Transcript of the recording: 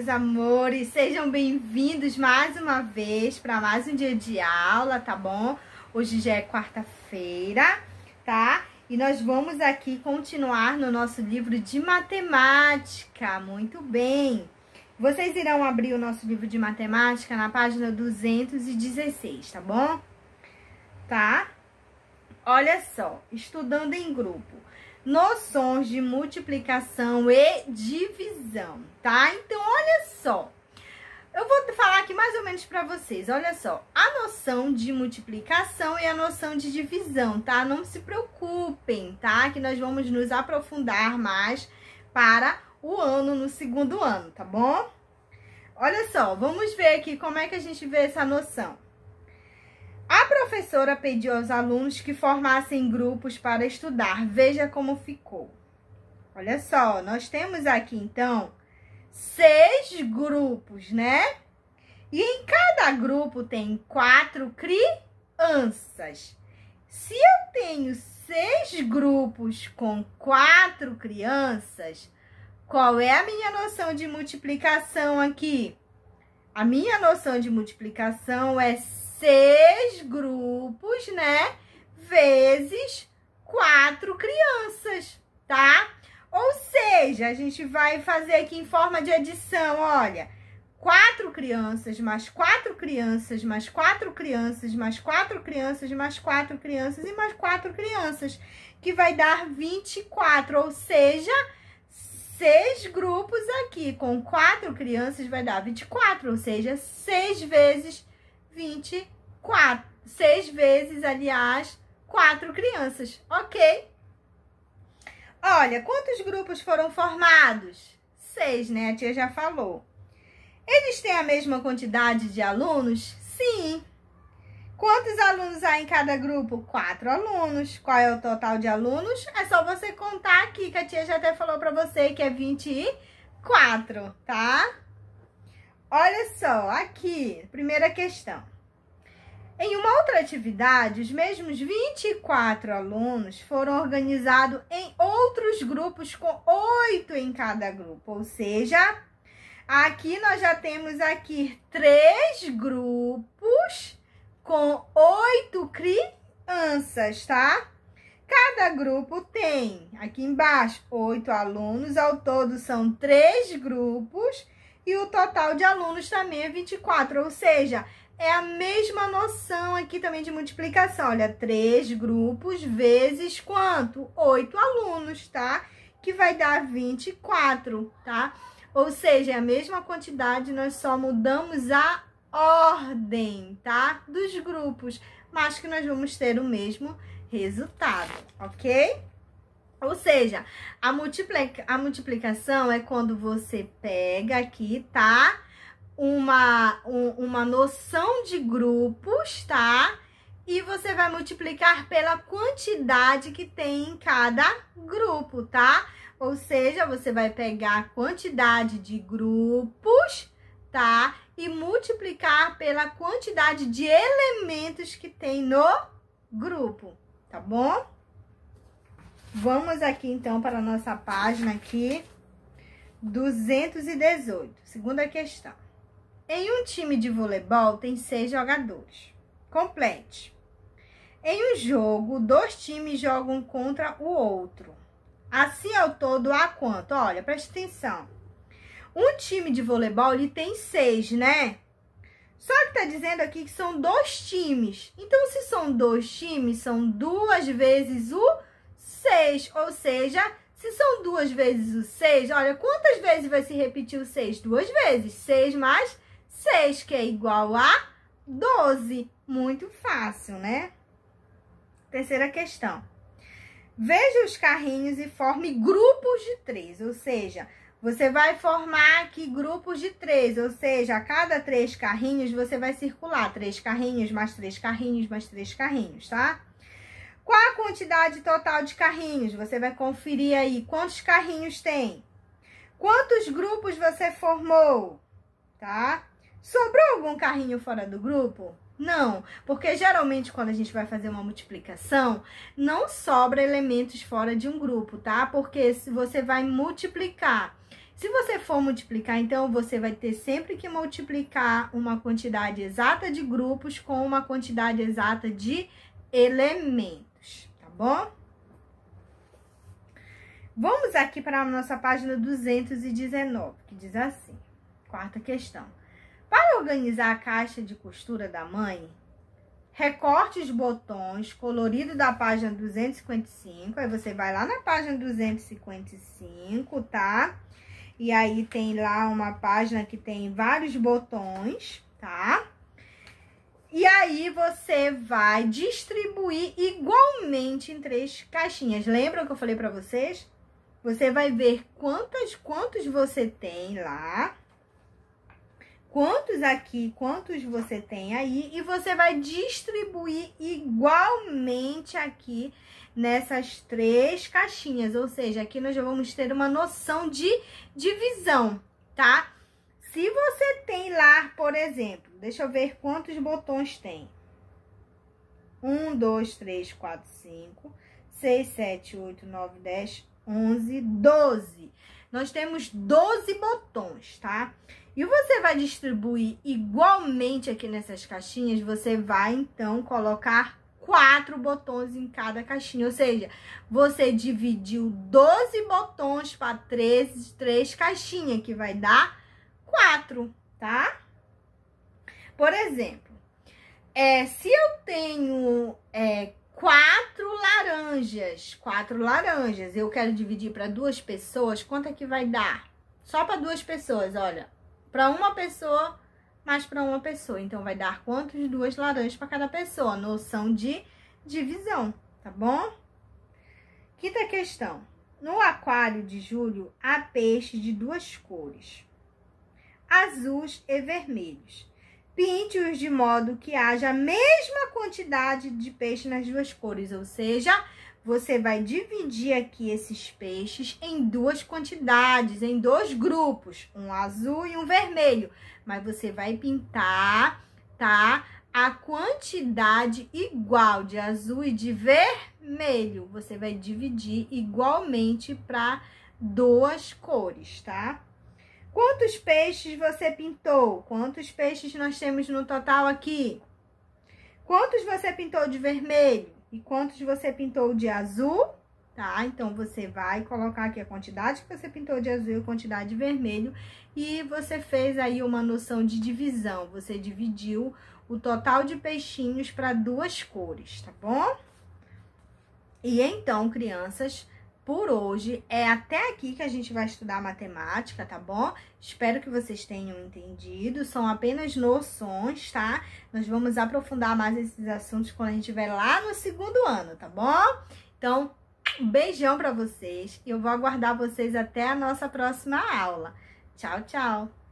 meus amores, sejam bem-vindos mais uma vez para mais um dia de aula, tá bom? Hoje já é quarta-feira, tá? E nós vamos aqui continuar no nosso livro de matemática, muito bem. Vocês irão abrir o nosso livro de matemática na página 216, tá bom? Tá? Olha só, estudando em grupo. Noções de multiplicação e divisão, tá? Então, olha só. Eu vou falar aqui mais ou menos para vocês. Olha só, a noção de multiplicação e a noção de divisão, tá? Não se preocupem, tá? Que nós vamos nos aprofundar mais para o ano, no segundo ano, tá bom? Olha só, vamos ver aqui como é que a gente vê essa noção. A professora pediu aos alunos que formassem grupos para estudar. Veja como ficou. Olha só, nós temos aqui, então, 6 grupos, né? E em cada grupo tem 4 crianças. Se eu tenho 6 grupos com 4 crianças, qual é a minha noção de multiplicação aqui? A minha noção de multiplicação é 6 grupos, né? Vezes 4 crianças, tá? Ou seja, a gente vai fazer aqui em forma de adição, olha. 4 crianças, mais 4 crianças, mais 4 crianças, mais 4 crianças, mais 4 crianças e mais 4 crianças. Que vai dar 24, ou seja, 6 grupos aqui com 4 crianças vai dar 24, ou seja, 6 vezes 24. 6 vezes, aliás, 4 crianças, ok? Olha, quantos grupos foram formados? 6, né? A tia já falou. Eles têm a mesma quantidade de alunos? Sim. Quantos alunos há em cada grupo? 4 alunos. Qual é o total de alunos? É só você contar aqui, que a tia já até falou pra você que é 24, tá? Olha só, aqui, primeira questão. Em uma outra atividade, os mesmos 24 alunos foram organizados em outros grupos com 8 em cada grupo. Ou seja, aqui nós já temos aqui 3 grupos com 8 crianças, tá? Cada grupo tem, aqui embaixo, 8 alunos. Ao todo são 3 grupos e o total de alunos também é 24. Ou seja, é a mesma noção aqui também de multiplicação. Olha, 3 grupos vezes quanto? 8 alunos, tá? Que vai dar 24, tá? Ou seja, é a mesma quantidade, nós só mudamos a ordem, tá? Dos grupos, mas que nós vamos ter o mesmo resultado, ok? Ou seja, a multiplicação é quando você pega aqui, tá? Uma noção de grupos, tá? E você vai multiplicar pela quantidade que tem em cada grupo, tá? Ou seja, você vai pegar a quantidade de grupos, tá? E multiplicar pela quantidade de elementos que tem no grupo, tá bom? Vamos aqui, então, para a nossa página aqui, 218, segunda questão. Em um time de voleibol, tem 6 jogadores. Complete. Em um jogo, 2 times jogam contra o outro. Assim, ao todo, há quanto? Olha, presta atenção. Um time de voleibol, ele tem 6, né? Só que tá dizendo aqui que são 2 times. Então, se são 2 times, são 2 vezes o 6. Ou seja, se são 2 vezes o 6, olha, quantas vezes vai se repetir o 6? 2 vezes. 6 mais 6, que é igual a 12. Muito fácil, né? Terceira questão. Veja os carrinhos e forme grupos de 3. Ou seja, você vai formar aqui grupos de 3. Ou seja, a cada 3 carrinhos, você vai circular 3 carrinhos, mais 3 carrinhos, mais 3 carrinhos, tá? Qual a quantidade total de carrinhos? Você vai conferir aí quantos carrinhos tem. Quantos grupos você formou, tá? Sobrou algum carrinho fora do grupo? Não, porque geralmente quando a gente vai fazer uma multiplicação, não sobra elementos fora de um grupo, tá? Porque se você vai multiplicar Se você for multiplicar, então, você vai ter sempre que multiplicar uma quantidade exata de grupos com uma quantidade exata de elementos, tá bom? Vamos aqui para a nossa página 219, que diz assim, quarta questão. Para organizar a caixa de costura da mãe, recorte os botões colorido da página 255, aí você vai lá na página 255, tá? E aí tem lá uma página que tem vários botões, tá? E aí você vai distribuir igualmente em 3 caixinhas. Lembram que eu falei pra vocês? Você vai ver quantos você tem lá, quantos você tem aí, e você vai distribuir igualmente aqui nessas 3 caixinhas. Ou seja, aqui nós já vamos ter uma noção de divisão, tá? Se você tem lá, por exemplo, deixa eu ver quantos botões tem. 1, 2, 3, 4, 5, 6, 7, 8, 9, 10, 11, 12. Nós temos 12 botões, tá? E você vai distribuir igualmente aqui nessas caixinhas, você vai, então, colocar 4 botões em cada caixinha. Ou seja, você dividiu 12 botões para 3 caixinhas, que vai dar 4, tá? Por exemplo, se eu tenho 4 laranjas, eu quero dividir para 2 pessoas, quanto é que vai dar? Só para 2 pessoas, olha. Para uma pessoa, mais para uma pessoa. Então, vai dar quantos? 2 laranjas para cada pessoa. Noção de divisão, tá bom? Quinta questão. No aquário de Júlio, há peixes de 2 cores, azuis e vermelhos. Pinte-os de modo que haja a mesma quantidade de peixe nas 2 cores. Ou seja, você vai dividir aqui esses peixes em 2 quantidades, em 2 grupos, um azul e um vermelho. Mas você vai pintar, tá? A quantidade igual de azul e de vermelho. Você vai dividir igualmente para 2 cores, tá? Quantos peixes você pintou? Quantos peixes nós temos no total aqui? Quantos você pintou de vermelho? E quantos você pintou de azul, tá? Então, você vai colocar aqui a quantidade que você pintou de azul e a quantidade de vermelho. E você fez aí uma noção de divisão. Você dividiu o total de peixinhos para 2 cores, tá bom? E então, crianças, por hoje é até aqui que a gente vai estudar matemática, tá bom? Espero que vocês tenham entendido. São apenas noções, tá? Nós vamos aprofundar mais esses assuntos quando a gente estiver lá no 2º ano, tá bom? Então, um beijão pra vocês. E eu vou aguardar vocês até a nossa próxima aula. Tchau, tchau!